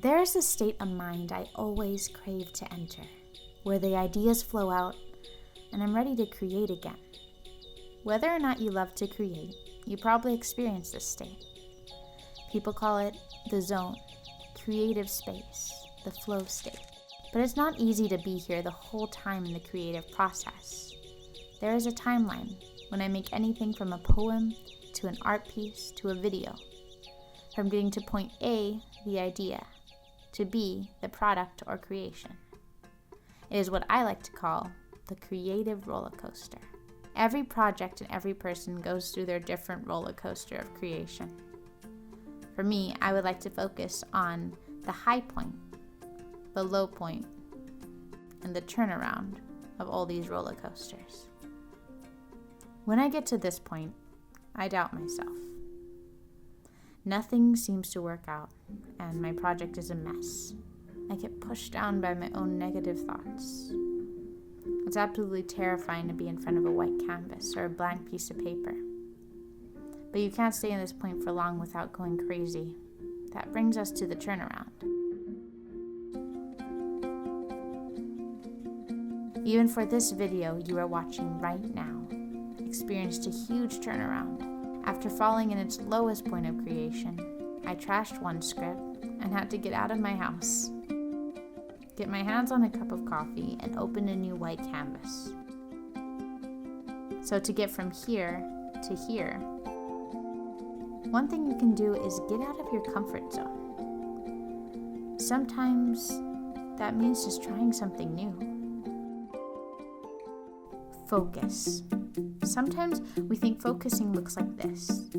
There is a state of mind I always crave to enter, where the ideas flow out and I'm ready to create again. Whether or not you love to create, you probably experience this state. People call it the zone, creative space, the flow state. But it's not easy to be here the whole time in the creative process. There is a timeline when I make anything from a poem to an art piece to a video. From getting to point A, the idea, to B, the product or creation. It is what I like to call the creative roller coaster. Every project and every person goes through their different roller coaster of creation. For me, I would like to focus on the high point, the low point, and the turnaround of all these roller coasters. When I get to this point, I doubt myself. Nothing seems to work out, and my project is a mess. I get pushed down by my own negative thoughts. It's absolutely terrifying to be in front of a white canvas or a blank piece of paper. But you can't stay in this point for long without going crazy. That brings us to the turnaround. Even for this video you are watching right now, experienced a huge turnaround. After falling in its lowest point of creation, I trashed one script and had to get out of my house, get my hands on a cup of coffee, and open a new white canvas. So to get from here to here, one thing you can do is get out of your comfort zone. Sometimes that means just trying something new. Focus. Sometimes we think focusing looks like this,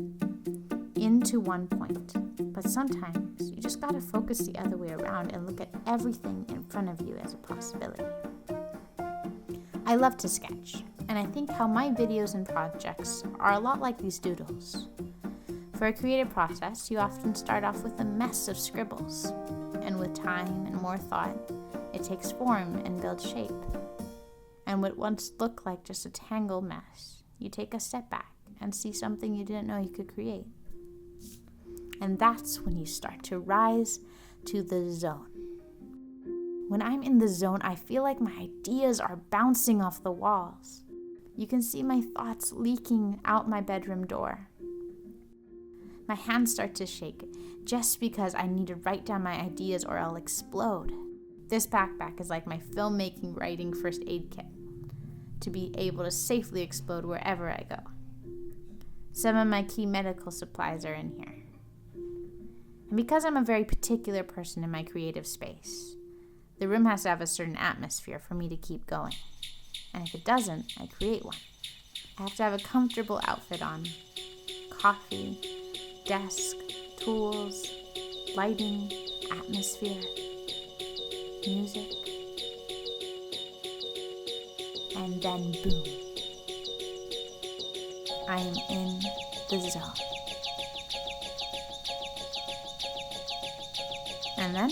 into one point, but sometimes you just gotta focus the other way around and look at everything in front of you as a possibility. I love to sketch, and I think how my videos and projects are a lot like these doodles. For a creative process, you often start off with a mess of scribbles, and with time and more thought, it takes form and builds shape. And what once looked like just a tangled mess, you take a step back and see something you didn't know you could create. And that's when you start to rise to the zone. When I'm in the zone, I feel like my ideas are bouncing off the walls. You can see my thoughts leaking out my bedroom door. My hands start to shake just because I need to write down my ideas or I'll explode. This backpack is like my filmmaking writing first aid kit, to be able to safely explode wherever I go. Some of my key medical supplies are in here. And because I'm a very particular person in my creative space, the room has to have a certain atmosphere for me to keep going. And if it doesn't, I create one. I have to have a comfortable outfit on, coffee, desk, tools, lighting, atmosphere, music. And then boom, I am in the zone. And then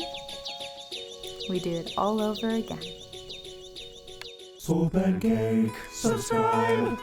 we do it all over again. SoulPancake, subscribe.